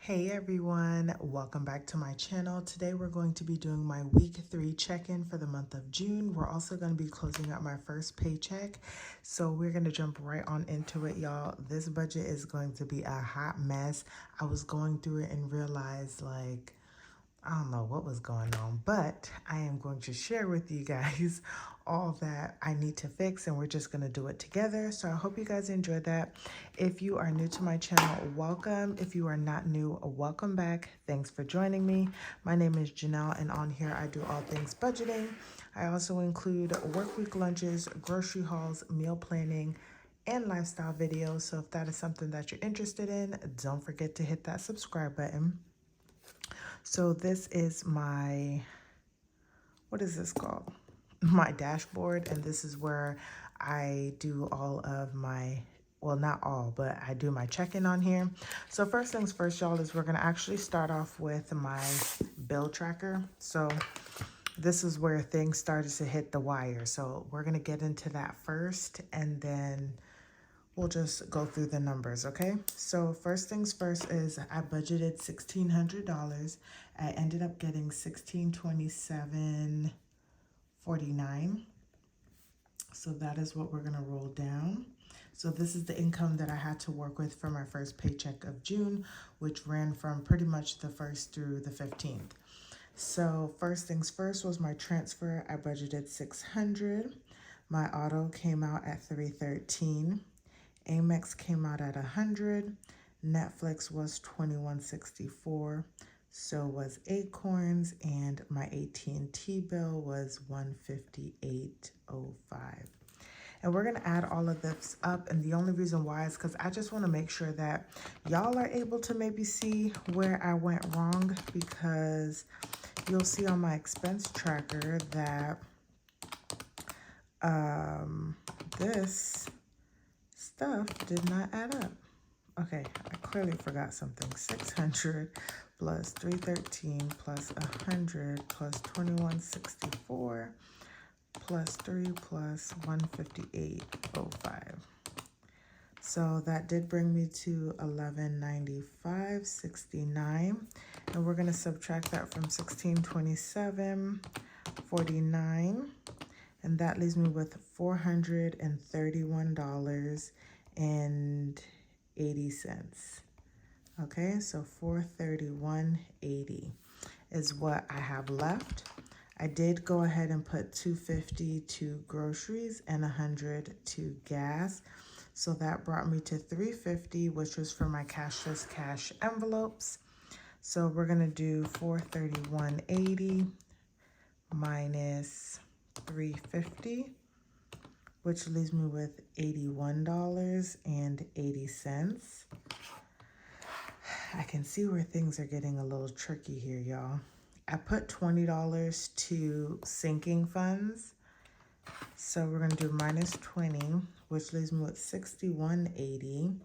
Hey everyone, welcome back to my channel. Today we're going to be doing my week 3 check-in for the month of June. We're also going to be closing out my first paycheck. So we're going to jump right on into it, y'all. This budget is going to be a hot mess. I was going through it and realized I don't know what was going on, but I am going to share with you guys all that I need to fix, and we're just going to do it together. So I hope you guys enjoyed that. If you are new to my channel, welcome. If you are not new, welcome back. Thanks for joining me. My name is Janelle, and on here I do all things budgeting. I also include work week lunches, grocery hauls, meal planning, and lifestyle videos. So if that is something that you're interested in, don't forget to hit that subscribe button. So this is my, what is this called? My dashboard, and this is where I do all of my, well, not all, but I do my check-in on here. So first things first, y'all, is we're going to actually start off with my bill tracker. So this is where things started to hit the wire. So we're going to get into that first, and then we'll just go through the numbers, okay? So first things first is I budgeted $1,600. I ended up getting $1,627.49. So that is what we're gonna roll down. So this is the income that I had to work with for my first paycheck of June, which ran from pretty much the 1st through the 15th. So first things first was my transfer. I budgeted $600. My auto came out at $313. Amex came out at $100. Netflix was $21.64. So was Acorns, and my AT&T bill was $158.05. And we're going to add all of this up, and the only reason why is because I just want to make sure that y'all are able to maybe see where I went wrong, because you'll see on my expense tracker that this stuff did not add up. Okay, I clearly forgot something. 600 plus 313 plus 100 plus 2164 plus 3 plus 158.05. So that did bring me to 1195.69, and we're going to subtract that from 1627.49, and that leaves me with $431.80. Okay, so $431.80 is what I have left. I did go ahead and put $250 to groceries and $100 to gas. So that brought me to $350, which was for my cashless cash envelopes. So we're gonna do $431.80 minus $350, which leaves me with $81.80. I can see where things are getting a little tricky here, y'all. I put $20 to sinking funds. So we're gonna do minus 20, which leaves me with $61.80.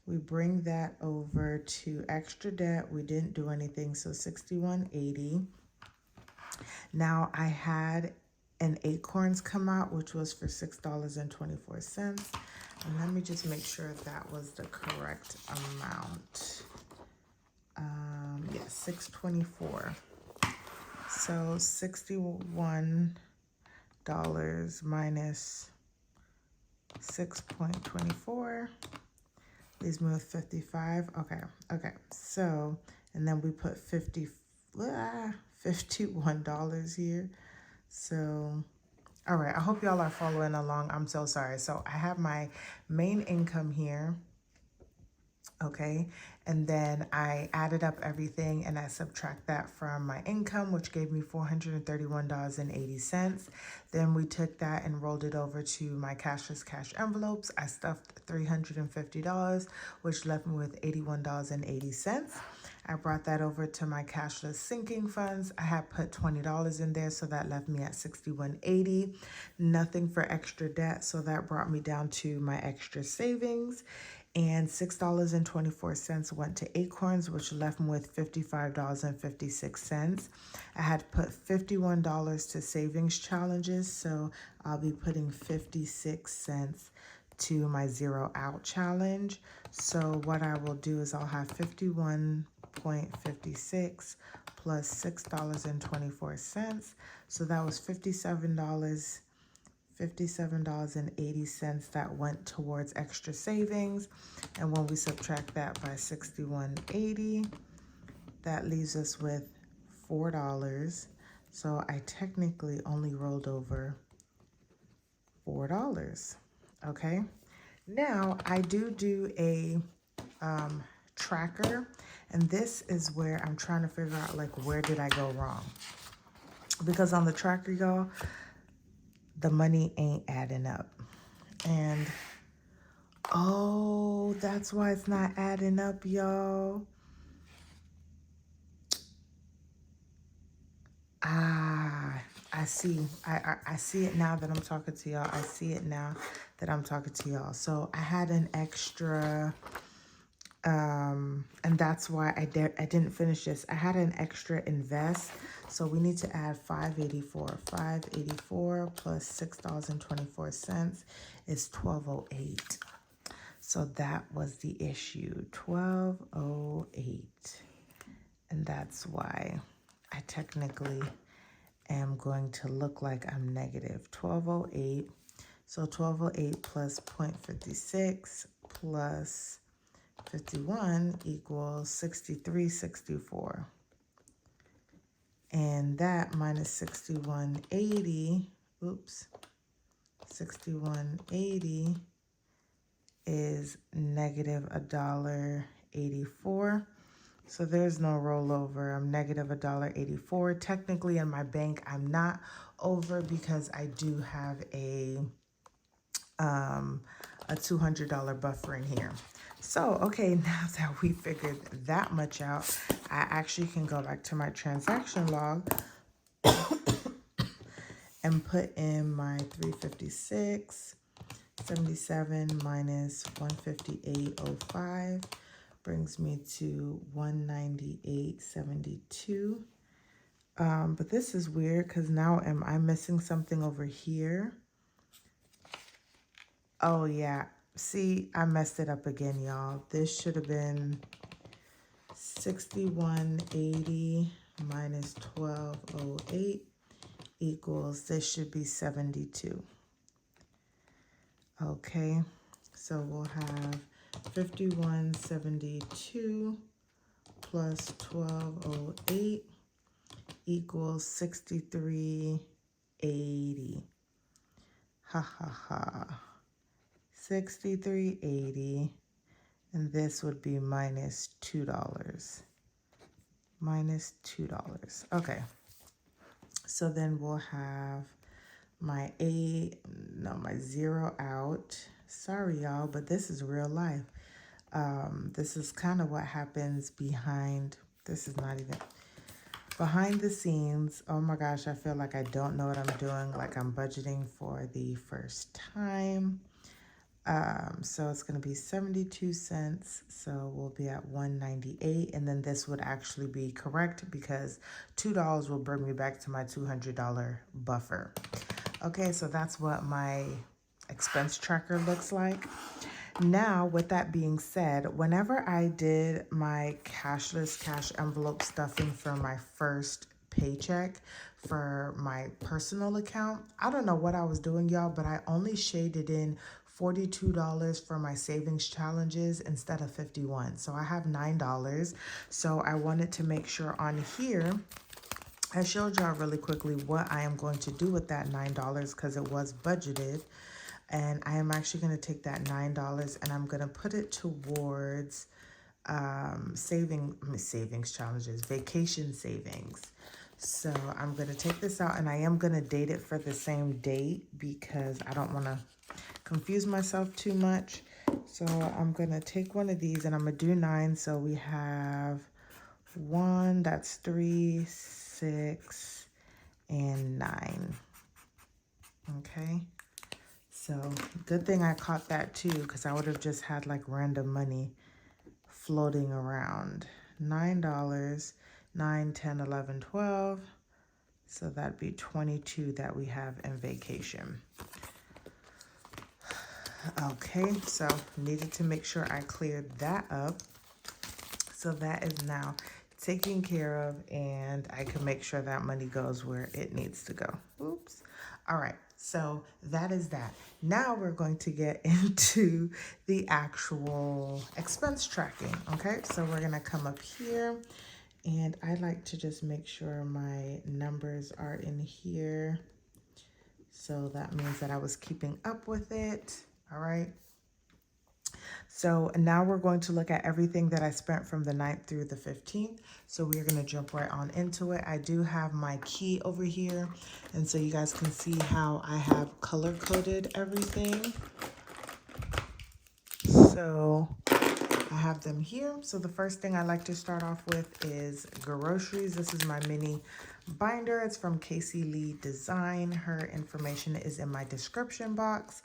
We bring that over to extra debt. We didn't do anything, so $61.80. Now I had an Acorns come out, which was for $6.24. And let me just make sure that was the correct amount. Yes, $6.24. So $61 minus 6.24 leaves me with 55. Okay. So, and then we put $51 here. So, all right, I hope y'all are following along. I'm so sorry. So I have my main income here. Okay, and then I added up everything and I subtract that from my income, which gave me $431.80. Then we took that and rolled it over to my cashless cash envelopes. I stuffed $350, which left me with $81.80. I brought that over to my cashless sinking funds. I had put $20 in there, so that left me at $61.80. Nothing for extra debt, so that brought me down to my extra savings. And $6.24 went to Acorns, which left me with $55.56. I had put $51 to savings challenges, so I'll be putting 56 cents to my 0 out challenge. So what I will do is I'll have 51 0.56 plus $6.24. So that was $57.80 that went towards extra savings. And when we subtract that by 61.80, that leaves us with $4. So I technically only rolled over $4. Okay. Now I do a tracker, and this is where I'm trying to figure out like where did I go wrong, because on the tracker, y'all, the money ain't adding up. And oh, that's why it's not adding up, y'all. I see. I see it now that I'm talking to y'all. I see it now that I'm talking to y'all. So I had an extra, and that's why I didn't finish this. I had an extra invest. So we need to add 584. 584 plus $6.24 is 1208. So that was the issue, 1208. And that's why I technically am going to look like I'm negative 1208. So 1208 plus 0.56 plus 51 equals 63.64. And that minus 6180, 6180 is negative $1.84. So there's no rollover. I'm negative $1.84. Technically in my bank, I'm not over because I do have a $200 buffer in here. So, okay, now that we figured that much out, I actually can go back to my transaction log and put in my 356.77 minus 158.05. Brings me to 198.72. But this is weird because now am I missing something over here? Oh yeah, see, I messed it up again, y'all. This should have been 61.80 minus 1208 equals, this should be 72. Okay, so we'll have 51.72 plus 1208 equals 63.80. Ha ha ha. 63.80, and this would be minus $2. Minus $2. Okay. So then we'll have my my zero out. Sorry, y'all, but this is real life. This is kind of what happens behind, this is not even, behind the scenes. Oh my gosh, I feel like I don't know what I'm doing, like I'm budgeting for the first time. So it's going to be 72 cents. So we'll be at 198. And then this would actually be correct because $2 will bring me back to my $200 buffer. Okay, so that's what my expense tracker looks like. Now, with that being said, whenever I did my cashless cash envelope stuffing for my first paycheck for my personal account, I don't know what I was doing, y'all, but I only shaded in $42 for my savings challenges instead of $51. So I have $9. So I wanted to make sure on here, I showed y'all really quickly what I am going to do with that $9 because it was budgeted. And I am actually going to take that $9 and I'm going to put it towards savings challenges, vacation savings. So I'm going to take this out and I am going to date it for the same date because I don't want to confuse myself too much. So I'm going to take one of these and I'm going to do 9. So we have 1, that's 3, 6, and 9. Okay. So good thing I caught that too, because I would have just had like random money floating around. $9, 9, 10, 11, 12. So that'd be 22 that we have in vacation. Okay, so needed to make sure I cleared that up. So that is now taken care of, and I can make sure that money goes where it needs to go. Oops. All right, so that is that. Now we're going to get into the actual expense tracking, okay? So we're gonna come up here, and I like to just make sure my numbers are in here. So that means that I was keeping up with it, all right? So now we're going to look at everything that I spent from the 9th through the 15th. So we're going to jump right on into it. I do have my key over here. And so you guys can see how I have color coded everything. So I have them here. So the first thing I like to start off with is groceries. This is my mini binder. It's from KayceeLeighDesign. Her information is in my description box.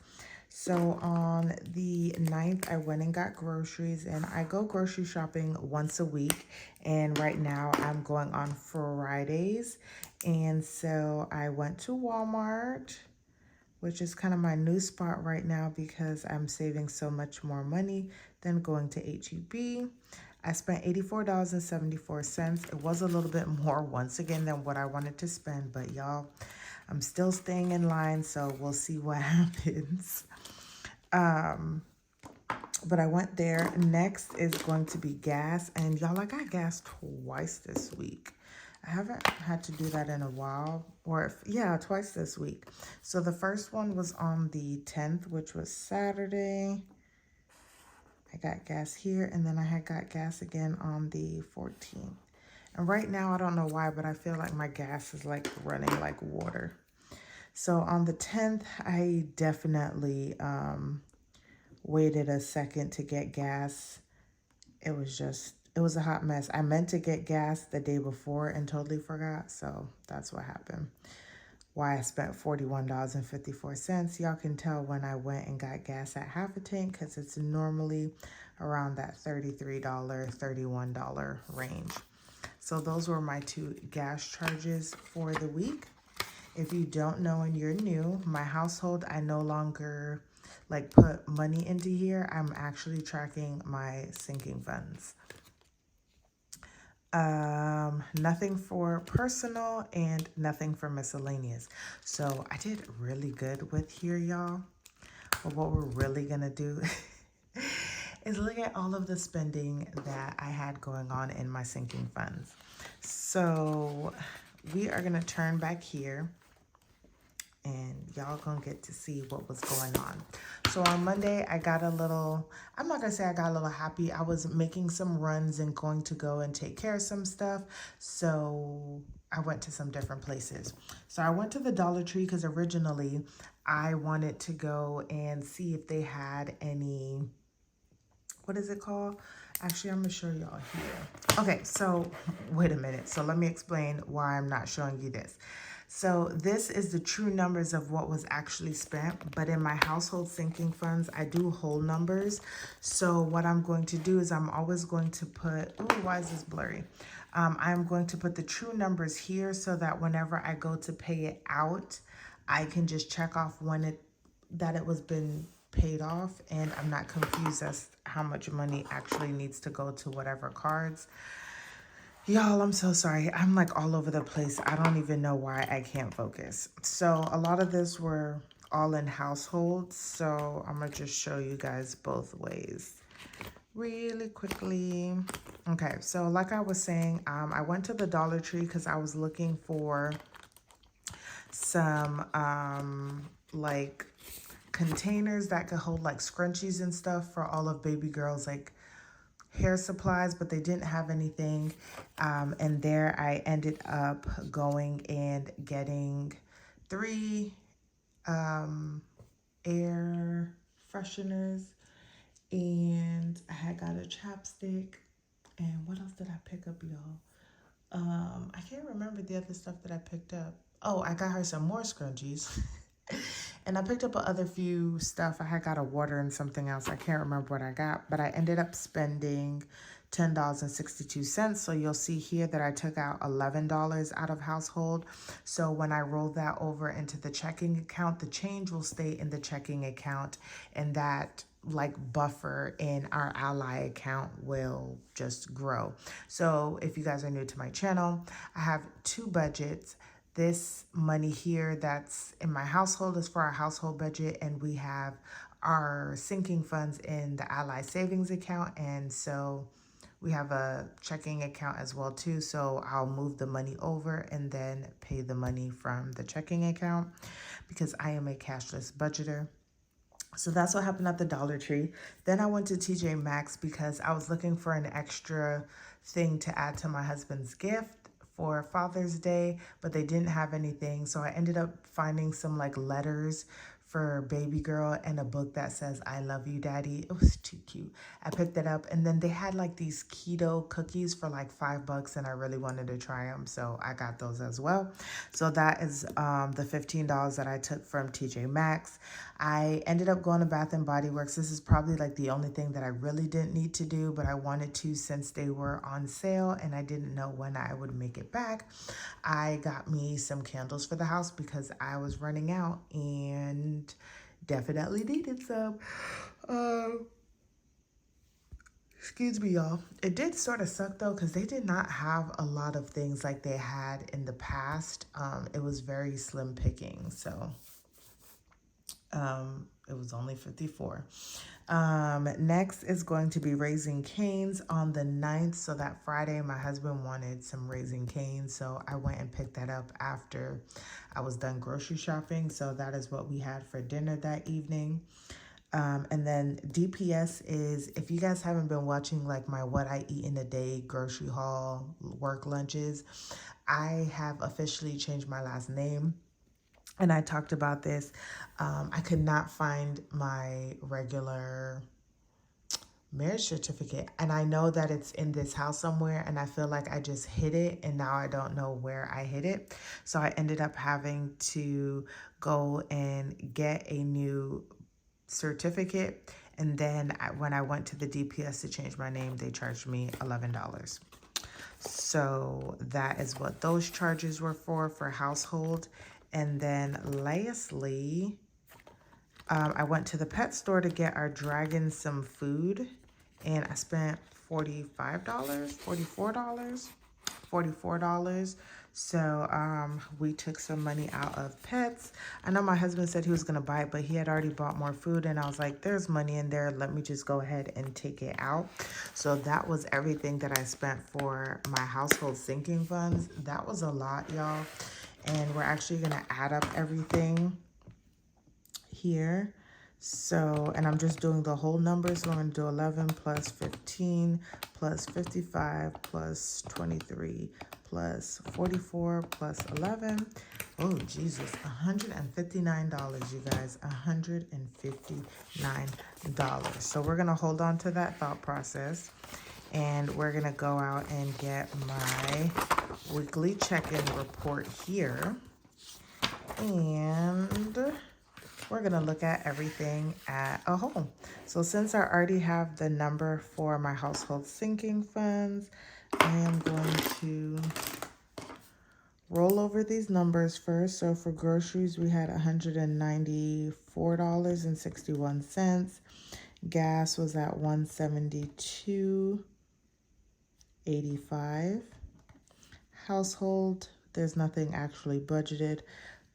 So on the 9th, I went and got groceries, and I go grocery shopping once a week. And right now I'm going on Fridays. And so I went to Walmart, which is kind of my new spot right now because I'm saving so much more money than going to HEB. I spent $84.74. It was a little bit more once again than what I wanted to spend, but y'all, I'm still staying in line, so we'll see what happens. But I went there. Next is going to be gas, and y'all, I got gas twice this week. I haven't had to do that in a while, yeah, twice this week. So the first one was on the 10th, which was Saturday. I got gas here, and then I had got gas again on the 14th. And right now, I don't know why, but I feel like my gas is like running like water. So on the 10th, I definitely waited a second to get gas. It was a hot mess. I meant to get gas the day before and totally forgot. So that's what happened. Why I spent $41.54. Y'all can tell when I went and got gas at half a tank because it's normally around that $33, $31 range. So those were my two gas charges for the week. If you don't know and you're new, my household, I no longer like put money into here. I'm actually tracking my sinking funds. Nothing for personal and nothing for miscellaneous. So I did really good with here, y'all. But what we're really gonna do is look at all of the spending that I had going on in my sinking funds. So we are gonna turn back here, and y'all gonna get to see what was going on. So on Monday, I got a little, I'm not gonna say I got a little happy. I was making some runs and going to go and take care of some stuff. So I went to some different places. So I went to the Dollar Tree because originally I wanted to go and see if they had any, what is it called? Actually, I'm gonna show y'all here. Okay, so wait a minute. So let me explain why I'm not showing you this. So this is the true numbers of what was actually spent, but in my household sinking funds, I do whole numbers. So what I'm going to do is I'm always going to put, oh, why is this blurry? I'm going to put the true numbers here so that whenever I go to pay it out, I can just check off when that it was been paid off, and I'm not confused as how much money actually needs to go to whatever cards. Y'all, I'm so sorry. I'm like all over the place. I don't even know why I can't focus. So a lot of this were all in households. So I'm going to just show you guys both ways really quickly. Okay, so like I was saying, I went to the Dollar Tree because I was looking for some like containers that could hold like scrunchies and stuff for all of baby girls, like hair supplies, but they didn't have anything. And there I ended up going and getting 3 air fresheners, and I had got a chapstick. And what else did I pick up, y'all? I can't remember the other stuff that I picked up. Oh, I got her some more scrunchies. And I picked up other few stuff. I had got a water and something else. I can't remember what I got, but I ended up spending $10.62. So you'll see here that I took out $11 out of household. So when I roll that over into the checking account, the change will stay in the checking account, and that like buffer in our ally account will just grow. So if you guys are new to my channel, I have two budgets. This money here that's in my household is for our household budget, and we have our sinking funds in the ally savings account. And so we have a checking account as well too. So I'll move the money over and then pay the money from the checking account because I am a cashless budgeter. So that's what happened at the Dollar Tree. Then I went to TJ Maxx because I was looking for an extra thing to add to my husband's gift for Father's Day, but they didn't have anything. So I ended up finding some like letters for baby girl and a book that says I love you daddy. It was too cute. I picked it up, and then they had like these keto cookies for like $5 and I really wanted to try them, so I got those as well. So that is the $15 that I took from TJ Maxx. I ended up going to Bath and Body Works. This is probably like the only thing that I really didn't need to do, but I wanted to since they were on sale and I didn't know when I would make it back. I got me some candles for the house because I was running out and definitely needed some. Excuse me, y'all. It did sort of suck though because they did not have a lot of things like they had in the past. It was very slim picking, so it was only 54. Next is going to be Raising Cane's on the 9th. So that Friday, my husband wanted some Raising Cane's. So I went and picked that up after I was done grocery shopping. So that is what we had for dinner that evening. And then DPS is, if you guys haven't been watching like my what I eat in a day grocery haul work lunches, I have officially changed my last name. And I talked about this. I could not find my regular marriage certificate. And I know that it's in this house somewhere. And I feel like I just hid it. And now I don't know where I hid it. So I ended up having to go and get a new certificate. And then when I went to the DPS to change my name, they charged me $11. So that is what those charges were for household. And then lastly, I went to the pet store to get our dragon some food, and I spent $44. So we took some money out of pets. I know my husband said he was going to buy it, but he had already bought more food, and I was like, there's money in there. Let me just go ahead and take it out. So that was everything that I spent for my household sinking funds. That was a lot, y'all. And we're actually going to add up everything here. So, and I'm just doing the whole number. So I'm going to do 11 plus 15 plus 55 plus 23 plus 44 plus 11. Oh, Jesus. $159, you guys. $159. So we're going to hold on to that thought process. And we're going to go out and get my weekly check-in report here. And we're going to look at everything at a whole. So since I already have the number for my household sinking funds, I am going to roll over these numbers first. So for groceries, we had $194.61. Gas was at $172.85. Household, there's nothing actually budgeted.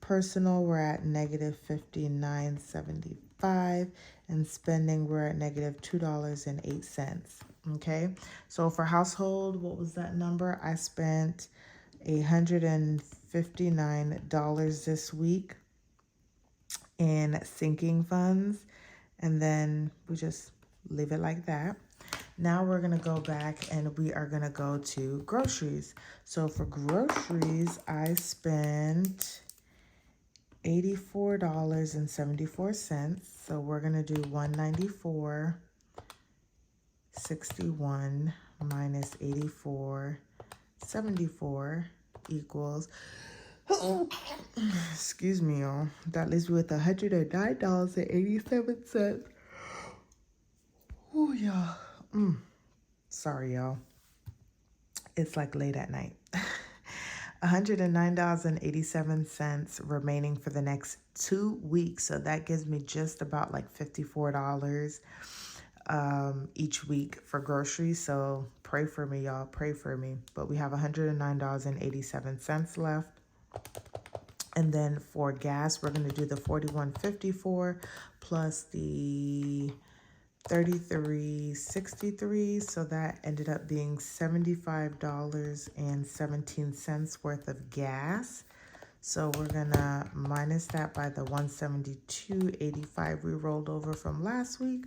Personal, we're at negative $59.75. And spending, we're at negative $2.08. Okay, so for household, what was that number? I spent $159 this week in sinking funds. And then we just leave it like that. Now we're going to go back and we are going to go to groceries. So for groceries, I spent $84.74. So we're going to do $194.61 minus $84.74 equals, excuse me, y'all. That leaves me with $109.87. Oh, y'all. Sorry, y'all. It's like late at night. $109.87 remaining for the next 2 weeks. So that gives me just about like $54 each week for groceries. So pray for me, y'all. Pray for me. But we have $109.87 left. And then for gas, we're going to do the $41.54 plus the $33.63. So that ended up being $75.17 worth of gas. So we're going to minus that by the $172.85 we rolled over from last week.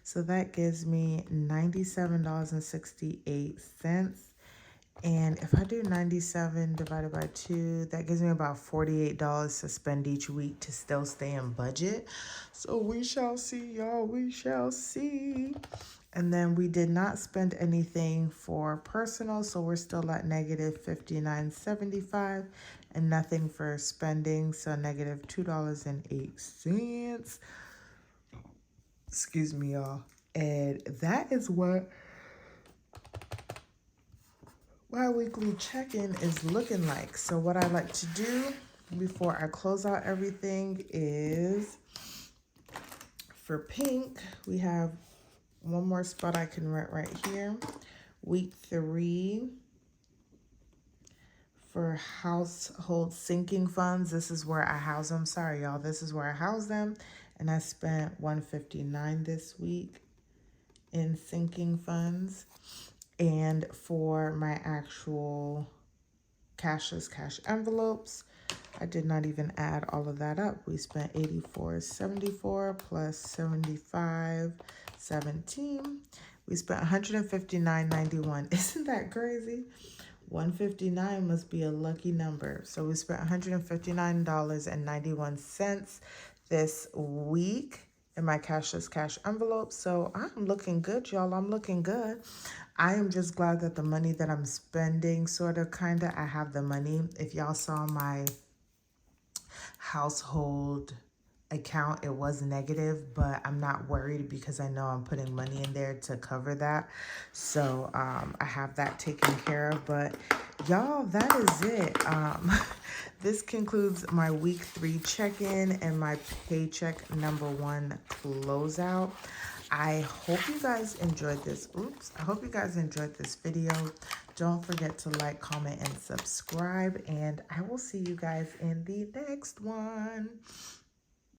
So that gives me $97.68. And if I do 97 divided by 2, that gives me about $48 to spend each week to still stay in budget. So we shall see, y'all. We shall see. And then we did not spend anything for personal, so we're still at negative $59.75 and nothing for spending, so negative $2.08. Excuse me, y'all. And that is what my weekly check-in is looking like. So what I like to do before I close out everything is, for pink, we have one more spot I can write right here. Week 3 for household sinking funds. This is where I house them. Sorry, y'all. This is where I house them. And I spent $159 this week in sinking funds. And for my actual cashless cash envelopes, I did not even add all of that up. We spent $84.74 plus $75.17. We spent $159.91. Isn't that crazy? 159 must be a lucky number. So we spent $159.91 this week in my cashless cash envelope. So I'm looking good, y'all. I'm looking good. I am just glad that the money that I'm spending, sort of, kind of, I have the money. If y'all saw my household account, it was negative, but I'm not worried because I know I'm putting money in there to cover that. So I have that taken care of. But y'all, that is it. This concludes my week 3 check-in and my paycheck number 1 closeout. I hope you guys enjoyed this. I hope you guys enjoyed this video. Don't forget to like, comment, and subscribe. And I will see you guys in the next one.